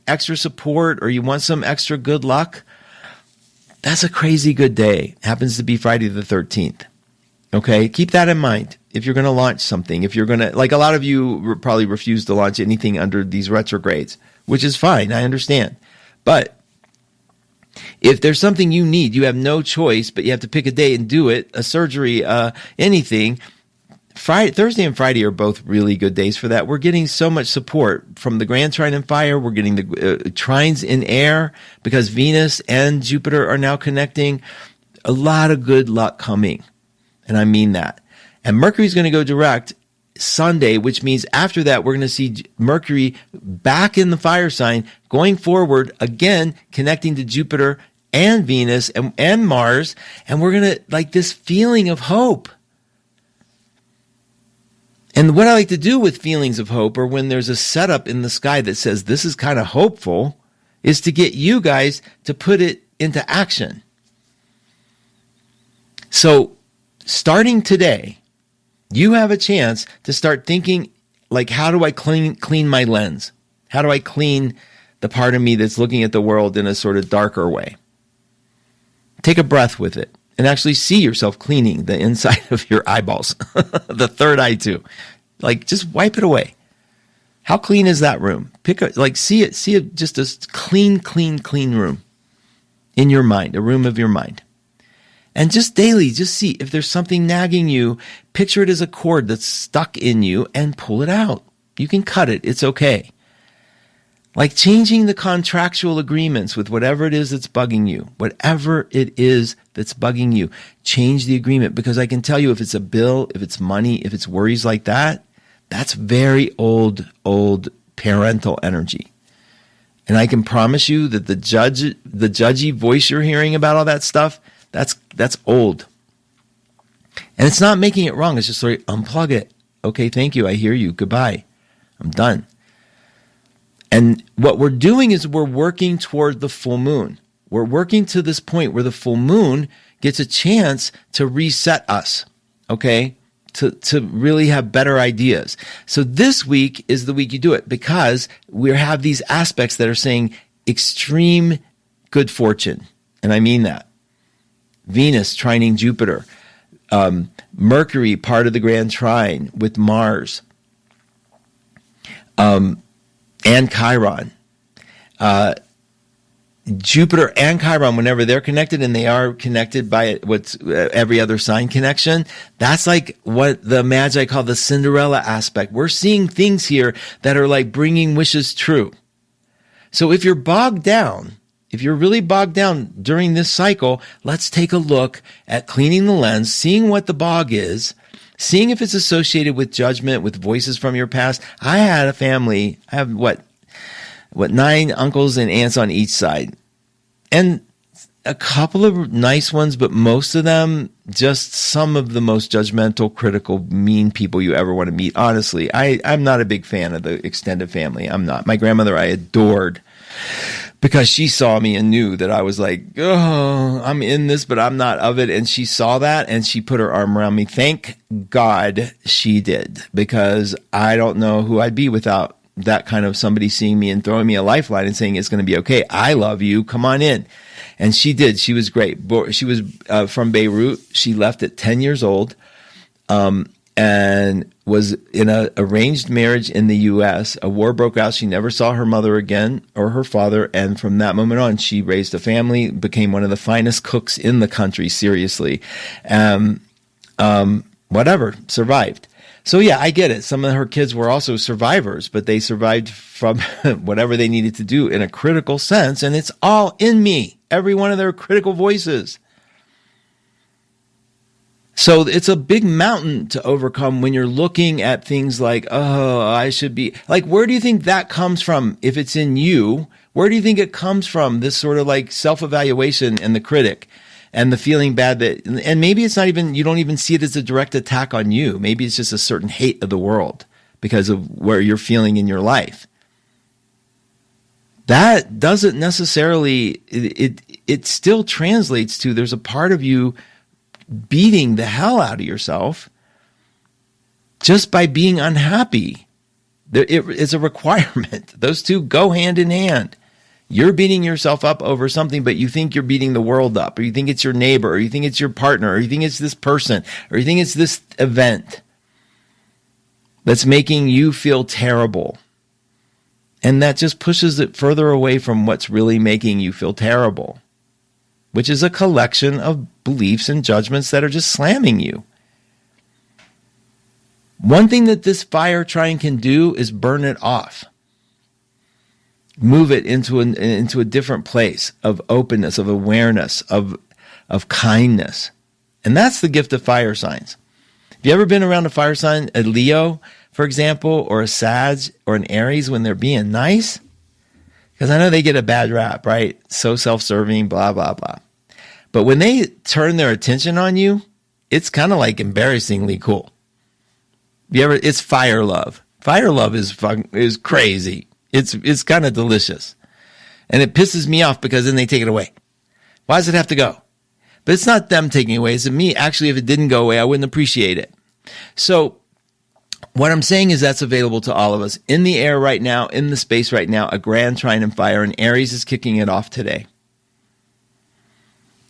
S2: extra support or you want some extra good luck, that's a crazy good day. Happens to be Friday the 13th. Okay, keep that in mind. If you're going to launch something, if you're going to, like a lot of you probably refuse to launch anything under these retrogrades, which is fine. I understand. But if there's something you need, you have no choice, but you have to pick a day and do it, a surgery, anything. Thursday and Friday are both really good days for that. We're getting so much support from the Grand Trine in fire. We're getting the trines in air because Venus and Jupiter are now connecting. A lot of good luck coming. And I mean that. And Mercury's going to go direct Sunday, which means after that, we're going to see Mercury back in the fire sign, going forward, again, connecting to Jupiter and Venus and Mars. And we're going to, like, this feeling of hope. And what I like to do with feelings of hope, or when there's a setup in the sky that says this is kind of hopeful, is to get you guys to put it into action. So starting today, you have a chance to start thinking, like, how do I clean my lens? How do I clean the part of me that's looking at the world in a sort of darker way? Take a breath with it. And actually see yourself cleaning the inside of your eyeballs, the third eye too. Like, just wipe it away. How clean is that room? See it, just a clean room in your mind, a room of your mind. And just daily, just see if there's something nagging you, picture it as a cord that's stuck in you and pull it out. You can cut it. It's okay. Like changing the contractual agreements with whatever it is that's bugging you. Whatever it is that's bugging you, change the agreement. Because I can tell you, if it's a bill, if it's money, if it's worries like that, that's very old parental energy. And I can promise you that the judgy voice you're hearing about all that stuff, that's old. And it's not making it wrong. It's just sort of unplug it. Okay, thank you. I hear you. Goodbye. I'm done. And what we're doing is we're working toward the full moon. We're working to this point where the full moon gets a chance to reset us, okay, to really have better ideas. So this week is the week you do it because we have these aspects that are saying extreme good fortune. And I mean that. Venus trining Jupiter, Mercury, part of the Grand Trine with Mars, and Chiron. Jupiter and Chiron, whenever they're connected, and they are connected by what's every other sign connection, that's like what the Magi call the Cinderella aspect. We're seeing things here that are like bringing wishes true. So if you're bogged down, if you're really bogged down during this cycle, let's take a look at cleaning the lens, seeing what the bog is, seeing if it's associated with judgment, with voices from your past. I had a family. I have what 9 uncles and aunts on each side. And a couple of nice ones, but most of them just some of the most judgmental, critical, mean people you ever want to meet. Honestly, I'm not a big fan of the extended family. I'm not. My grandmother I adored because she saw me and knew that I was like, oh, I'm in this, but I'm not of it. And she saw that and she put her arm around me. Thank God she did, because I don't know who I'd be without that kind of somebody seeing me and throwing me a lifeline and saying, it's going to be okay. I love you. Come on in. And she did. She was great. She was from Beirut. She left at 10 years old and was in an arranged marriage in the U.S. A war broke out. She never saw her mother again or her father. And from that moment on, she raised a family, became one of the finest cooks in the country, seriously. Whatever, survived. So yeah, I get it. Some of her kids were also survivors, but they survived from whatever they needed to do in a critical sense. And it's all in me, every one of their critical voices. So it's a big mountain to overcome when you're looking at things like, oh, I should be like, where do you think that comes from? If it's in you, where do you think it comes from? This sort of like self-evaluation and the critic. And the feeling bad that, and maybe it's not even, you don't even see it as a direct attack on you. Maybe it's just a certain hate of the world because of where you're feeling in your life. That doesn't necessarily, it still translates to there's a part of you beating the hell out of yourself just by being unhappy. It is a requirement. Those two go hand in hand. You're beating yourself up over something, but you think you're beating the world up, or you think it's your neighbor, or you think it's your partner, or you think it's this person, or you think it's this event that's making you feel terrible. And that just pushes it further away from what's really making you feel terrible, which is a collection of beliefs and judgments that are just slamming you. One thing that this fire trine can do is burn it off. Move it into a different place of openness, of awareness, of kindness. And that's the gift of fire signs. Have you ever been around a fire sign, a Leo, for example, or a Sag or an Aries when they're being nice? Because I know they get a bad rap, right? So self-serving, blah, blah, blah. But when they turn their attention on you, it's kind of like embarrassingly cool. It's fire love. Fire love is crazy. It's kind of delicious. And it pisses me off because then they take it away. Why does it have to go? But it's not them taking it away. It's me. Actually, if it didn't go away, I wouldn't appreciate it. So what I'm saying is that's available to all of us. In the air right now, in the space right now, a grand trine and fire, and Aries is kicking it off today.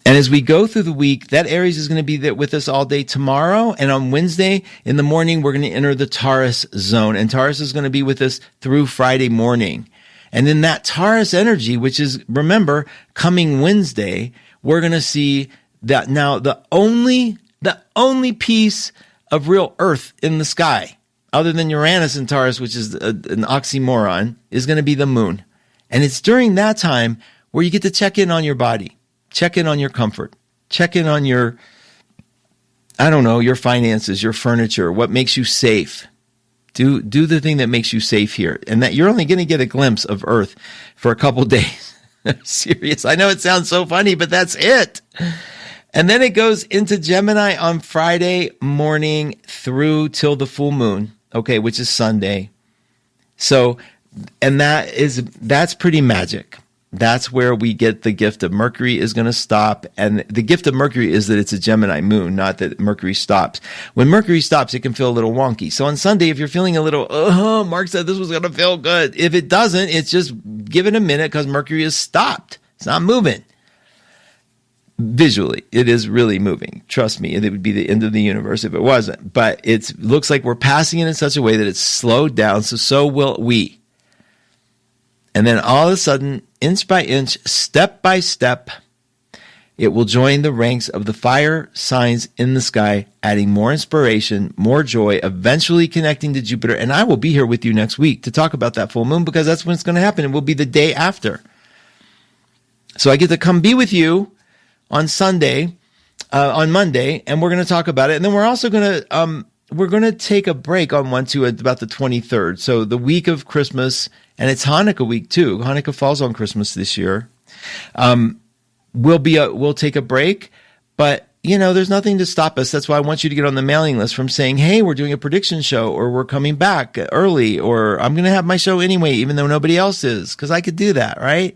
S2: And as we go through the week, that Aries is going to be there with us all day tomorrow. And on Wednesday in the morning, we're going to enter the Taurus zone. And Taurus is going to be with us through Friday morning. And then that Taurus energy, which is, remember, coming Wednesday, we're going to see that now the only piece of real Earth in the sky, other than Uranus and Taurus, which is an oxymoron, is going to be the moon. And it's during that time where you get to check in on your body. Check in on your comfort. Check in on your finances, your furniture, what makes you safe. Do the thing that makes you safe here. And that you're only going to get a glimpse of Earth for a couple days. Serious. I know it sounds so funny, but that's it. And then it goes into Gemini on Friday morning through till the full moon, okay, which is Sunday. So, and that's pretty magic. That's where we get the gift of Mercury is going to stop. And the gift of Mercury is that it's a Gemini moon, not that Mercury stops. When Mercury stops, it can feel a little wonky. So on Sunday, if you're feeling a little, Mark said this was going to feel good. If it doesn't, it's just give it a minute because Mercury is stopped. It's not moving. Visually, it is really moving. Trust me, it would be the end of the universe if it wasn't. But it looks like we're passing it in such a way that it's slowed down. So will we. And then all of a sudden, inch by inch, step by step, it will join the ranks of the fire signs in the sky, adding more inspiration, more joy, eventually connecting to Jupiter. And I will be here with you next week to talk about that full moon because that's when it's going to happen. It will be the day after. So I get to come be with you on Monday, and we're going to talk about it. And then we're also going to take a break on about the 23rd. So the week of Christmas. And it's Hanukkah week too. Hanukkah falls on Christmas this year. We'll take a break, but there's nothing to stop us. That's why I want you to get on the mailing list from saying, hey, we're doing a prediction show, or we're coming back early, or I'm going to have my show anyway, even though nobody else is, because I could do that, right?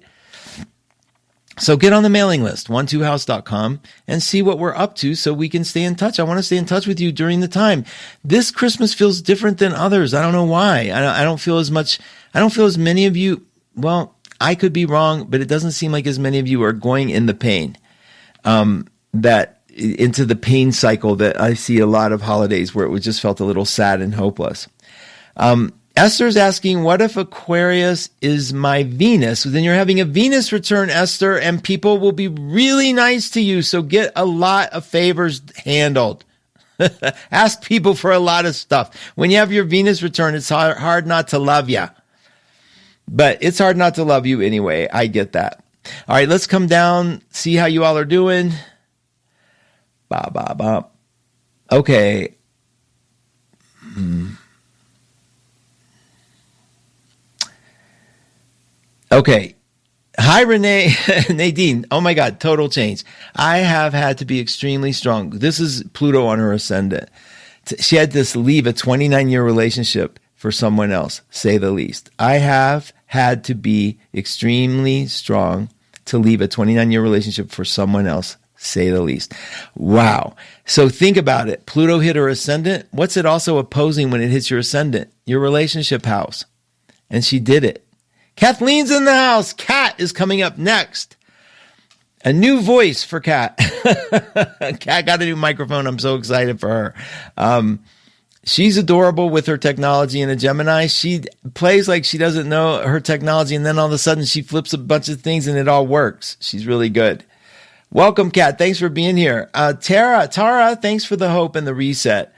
S2: So get on the mailing list, 12house.com, and see what we're up to so we can stay in touch. I want to stay in touch with you during the time. This Christmas feels different than others. I don't know why. I don't feel as many of you. Well, I could be wrong, but it doesn't seem like as many of you are going in the pain, into the pain cycle that I see a lot of holidays where it just felt a little sad and hopeless. Esther's asking, what if Aquarius is my Venus? Then you're having a Venus return, Esther, and people will be really nice to you. So get a lot of favors handled. Ask people for a lot of stuff. When you have your Venus return, it's hard not to love you. But it's hard not to love you anyway. I get that. All right, let's come down, see how you all are doing. Okay. Okay. Hi, Renee. Nadine. Oh my God. Total change. I have had to be extremely strong. This is Pluto on her ascendant. She had to leave a 29-year relationship for someone else, say the least. I have had to be extremely strong to leave a 29-year relationship for someone else, say the least. Wow. So think about it. Pluto hit her ascendant. What's it also opposing when it hits your ascendant? Your relationship house. And she did it. Kathleen's in the house. Kat is coming up next. A new voice for Kat. Kat got a new microphone. I'm so excited for her. She's adorable with her technology and a Gemini. She plays like she doesn't know her technology, and then all of a sudden she flips a bunch of things and it all works. She's really good. Welcome, Kat. Thanks for being here. Tara, thanks for the hope and the reset.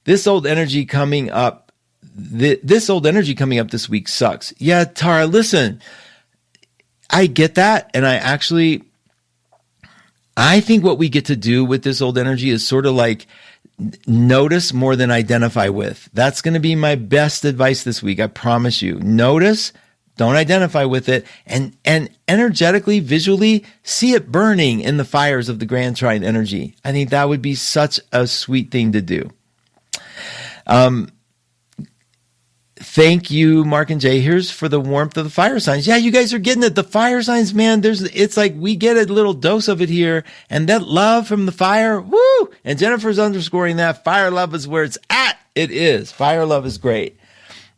S2: This old energy coming up this week sucks. Yeah, Tara, listen, I get that, and I think what we get to do with this old energy is sort of like notice more than identify with. That's going to be my best advice this week. I promise you. Notice, don't identify with it, and energetically, visually, see it burning in the fires of the Grand Trine energy. I think that would be such a sweet thing to do. Thank you, Mark and Jay. Here's for the warmth of the fire signs. Yeah, you guys are getting it. The fire signs, man, it's like we get a little dose of it here. And that love from the fire, woo! And Jennifer's underscoring that. Fire love is where it's at. It is. Fire love is great.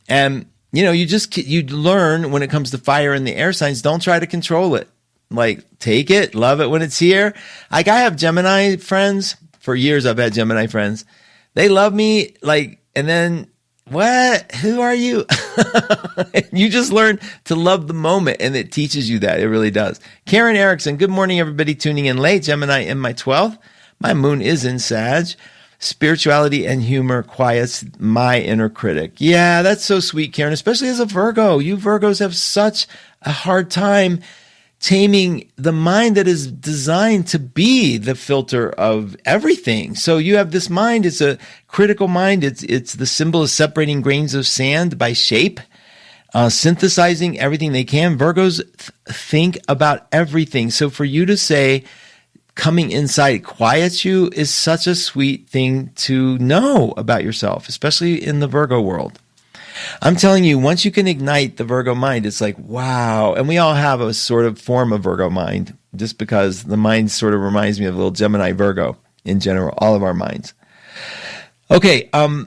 S2: And, you learn when it comes to fire and the air signs, don't try to control it. Like, take it, love it when it's here. Like, I have Gemini friends. For years, I've had Gemini friends. They love me, and then, what? Who are you? You just learn to love the moment, and it teaches you that. It really does. Karen Erickson, good morning, everybody tuning in late. Gemini in my 12th. My moon is in Sag. Spirituality and humor quiets my inner critic. Yeah, that's so sweet, Karen, especially as a Virgo. You Virgos have such a hard time taming the mind that is designed to be the filter of everything. So you have this mind, it's a critical mind. It's the symbol of separating grains of sand by shape, synthesizing everything they can. Virgos think about everything. So for you to say coming inside quiets you is such a sweet thing to know about yourself, especially in the Virgo world. I'm telling you, once you can ignite the Virgo mind, it's like, wow. And we all have a sort of form of Virgo mind, just because the mind sort of reminds me of a little Gemini Virgo in general, all of our minds. Okay, I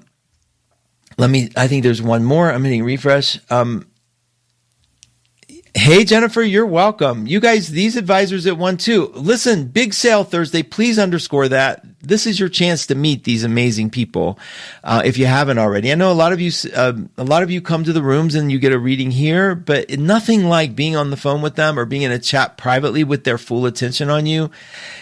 S2: think there's one more. I'm hitting refresh. Hey, Jennifer, you're welcome. You guys, these advisors at 1-2. Listen, big sale Thursday. Please underscore that. This is your chance to meet these amazing people. If you haven't already, I know a lot of you come to the rooms and you get a reading here, but nothing like being on the phone with them or being in a chat privately with their full attention on you.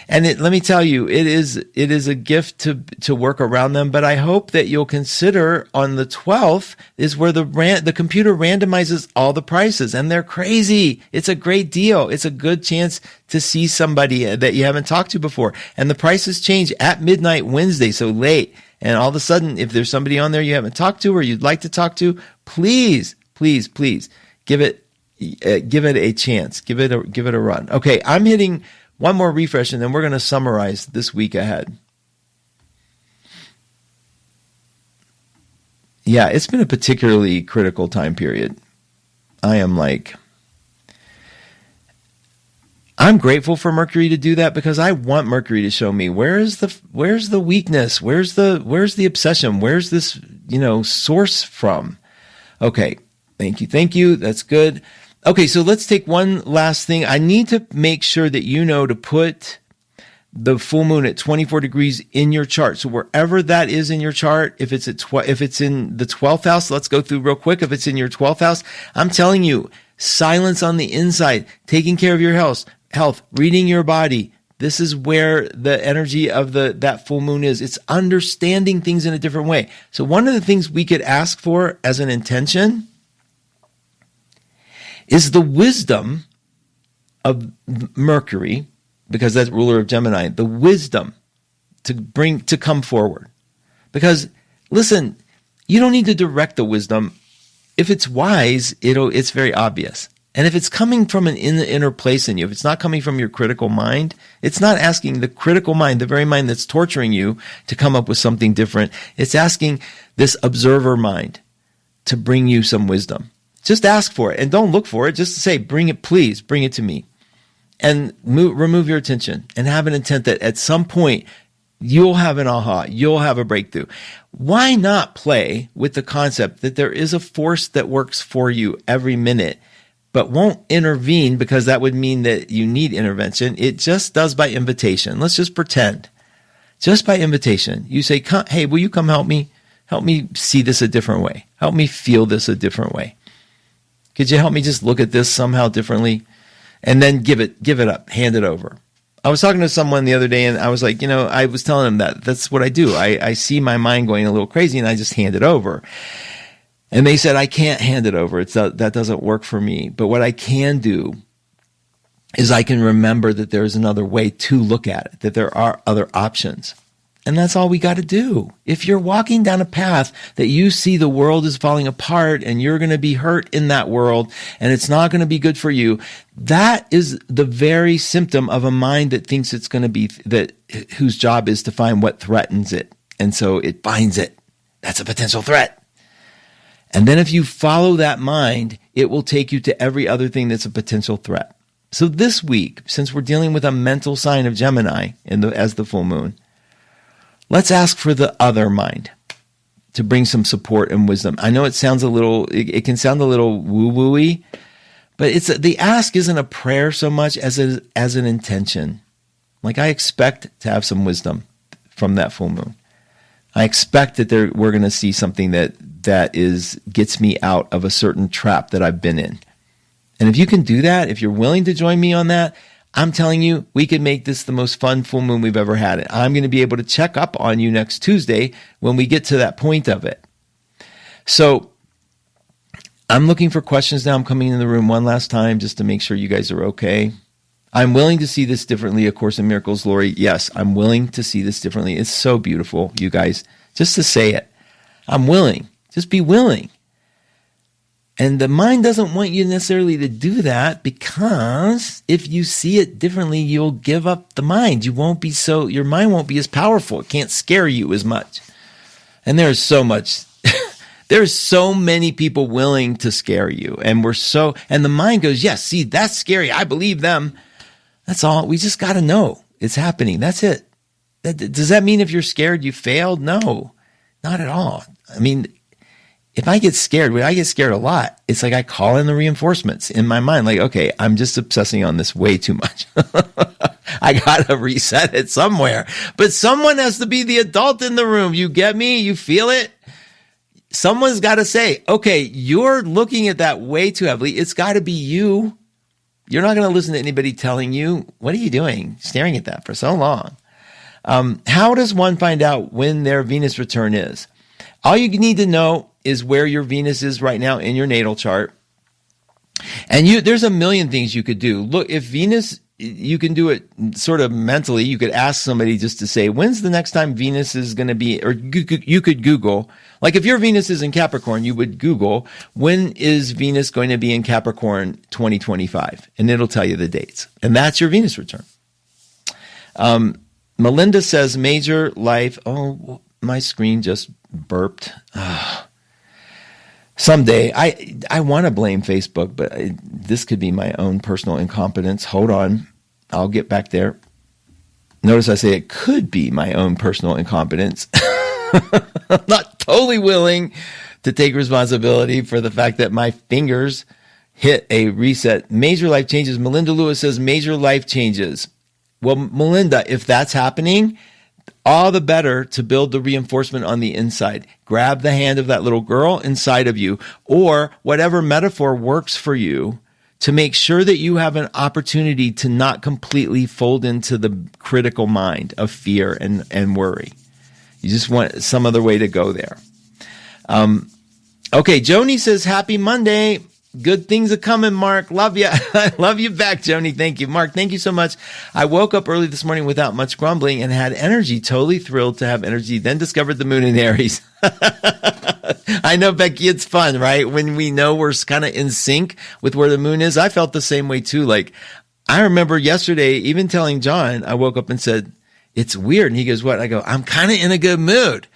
S2: And let me tell you, it is a gift to work around them. But I hope that you'll consider on the 12th is where the computer randomizes all the prices, and they're crazy. It's a great deal. It's a good chance to see somebody that you haven't talked to before. And the prices change at midnight Wednesday, so late. And all of a sudden, if there's somebody on there you haven't talked to or you'd like to talk to, please give it a chance. Give it a run. Okay, I'm hitting one more refresh, and then we're going to summarize this week ahead. Yeah, it's been a particularly critical time period. I'm grateful for Mercury to do that, because I want Mercury to show me where's the weakness, where's the obsession, where's this, source from. Okay. Thank you. That's good. Okay. So let's take one last thing. I need to make sure that to put the full moon at 24 degrees in your chart. So wherever that is in your chart, if it's in the 12th house, let's go through real quick. If it's in your 12th house, I'm telling you, silence on the inside, taking care of your health, reading your body. This is where the energy of that full moon is. It's understanding things in a different way. So one of the things we could ask for as an intention is the wisdom of Mercury, because that's ruler of Gemini, the wisdom to come forward. Because listen, you don't need to direct the wisdom. If it's wise, it's very obvious. And if it's coming from an inner place in you, if it's not coming from your critical mind, it's not asking the critical mind, the very mind that's torturing you, to come up with something different. It's asking this observer mind to bring you some wisdom. Just ask for it, and don't look for it. Just say, please bring it to me. and remove your attention and have an intent that at some point you'll have an aha, you'll have a breakthrough. Why not play with the concept that there is a force that works for you every minute, but won't intervene because that would mean that you need intervention. It just does by invitation. Let's just pretend. Just by invitation. You say, hey, will you come help me? Help me see this a different way. Help me feel this a different way. Could you help me just look at this somehow differently? And then give it up, hand it over. I was talking to someone the other day and I was like, I was telling them that's what I do. I see my mind going a little crazy and I just hand it over. And they said, I can't hand it over. That doesn't work for me. But what I can do is I can remember that there's another way to look at it, that there are other options. And that's all we got to do. If you're walking down a path that you see the world is falling apart and you're going to be hurt in that world and it's not going to be good for you, that is the very symptom of a mind that thinks it's going to be whose job is to find what threatens it. And so it finds it. That's a potential threat. And then if you follow that mind, it will take you to every other thing that's a potential threat. So this week, since we're dealing with a mental sign of Gemini as the full moon, let's ask for the other mind to bring some support and wisdom. I know it sounds it can sound a little woo-woo-y, but the ask isn't a prayer so much as an intention. Like I expect to have some wisdom from that full moon. I expect that we're going to see something that gets me out of a certain trap that I've been in. And if you can do that, if you're willing to join me on that, I'm telling you, we could make this the most fun full moon we've ever had. I'm going to be able to check up on you next Tuesday when we get to that point of it. So I'm looking for questions now. I'm coming in the room one last time just to make sure you guys are okay. I'm willing to see this differently, A Course in Miracles, Lori. Yes, I'm willing to see this differently. It's so beautiful, you guys. Just to say it. I'm willing. Just be willing. And the mind doesn't want you necessarily to do that because if you see it differently, you'll give up the mind. Your mind won't be as powerful. It can't scare you as much. And there's so many people willing to scare you. And the mind goes, yes, see, that's scary. I believe them. That's all. We just got to know it's happening. That's it. Does that mean if you're scared, you failed? No, not at all. I mean, if I get scared, when I get scared a lot, it's like I call in the reinforcements in my mind. Like, okay, I'm just obsessing on this way too much. I got to reset it somewhere. But someone has to be the adult in the room. You get me? You feel it? Someone's got to say, okay, you're looking at that way too heavily. It's got to be you. You're not going to listen to anybody telling you, what are you doing? Staring at that for so long. How does one find out when their Venus return is? All you need to know is where your Venus is right now in your natal chart. And there's a million things you could do. Look, if Venus, you can do it sort of mentally. You could ask somebody just to say, when's the next time Venus is going to be, or you could Google, like if your Venus is in Capricorn, you would Google, when is Venus going to be in Capricorn 2025? And it'll tell you the dates. And that's your Venus return. Melinda says major life. Oh, my screen just burped. Someday, I want to blame Facebook, but this could be my own personal incompetence. Hold on. I'll get back there. Notice I say it could be my own personal incompetence. I'm not totally willing to take responsibility for the fact that my fingers hit a reset. Major life changes. Melinda Lewis says major life changes. Well, Melinda, if that's happening, all the better to build the reinforcement on the inside. Grab the hand of that little girl inside of you, or whatever metaphor works for you, to make sure that you have an opportunity to not completely fold into the critical mind of fear and worry. You just want some other way to go there. Okay, Joni says, happy Monday. Good things are coming, Mark. Love you. I love you back, Joni. Thank you. Mark, thank you so much. I woke up early this morning without much grumbling and had energy, totally thrilled to have energy, then discovered the moon in Aries. I know, Becky, it's fun, right? When we know we're kind of in sync with where the moon is. I felt the same way too. Like, I remember yesterday even telling John, I woke up and said, it's weird. And he goes, what? I go, I'm kind of in a good mood.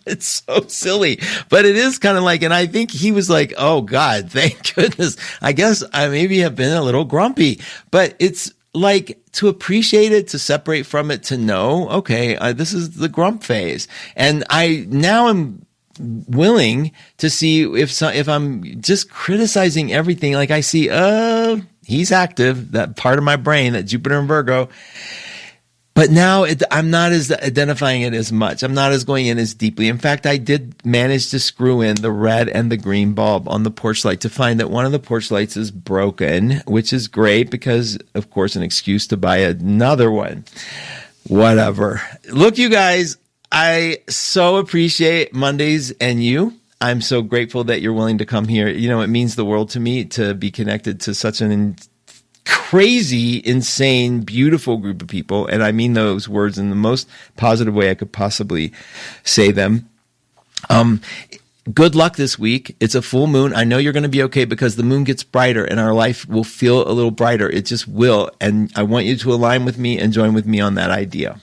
S2: It's so silly, but it is kind of like, and I think he was like, oh God, thank goodness. I guess I maybe have been a little grumpy, but it's like to appreciate it, to separate from it, to know, okay, this is the grump phase. And I now am willing to see if I'm just criticizing everything, like I see, he's active, that part of my brain, that Jupiter and Virgo. But now I'm not as identifying it as much. I'm not as going in as deeply. In fact, I did manage to screw in the red and the green bulb on the porch light to find that one of the porch lights is broken, which is great because, of course, an excuse to buy another one. Whatever. Look, you guys, I so appreciate Mondays and you. I'm so grateful that you're willing to come here. You know, it means the world to me to be connected to such an crazy, insane, beautiful group of people. And I mean those words in the most positive way I could possibly say them. Good luck this week. It's a full moon. I know you're going to be okay because the moon gets brighter and our life will feel a little brighter. It just will. And I want you to align with me and join with me on that idea.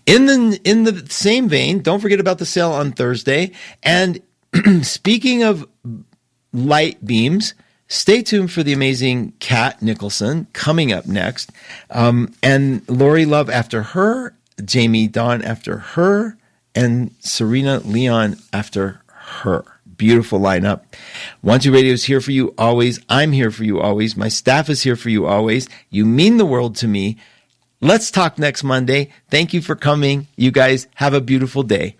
S2: In the same vein, don't forget about the sale on Thursday. And speaking of light beams, stay tuned for the amazing Kat Nicholson coming up next. And Lori Love after her, Jamie Dawn after her, and Serena Leon after her. Beautiful lineup. Want to Radio is here for you always. I'm here for you always. My staff is here for you always. You mean the world to me. Let's talk next Monday. Thank you for coming. You guys have a beautiful day.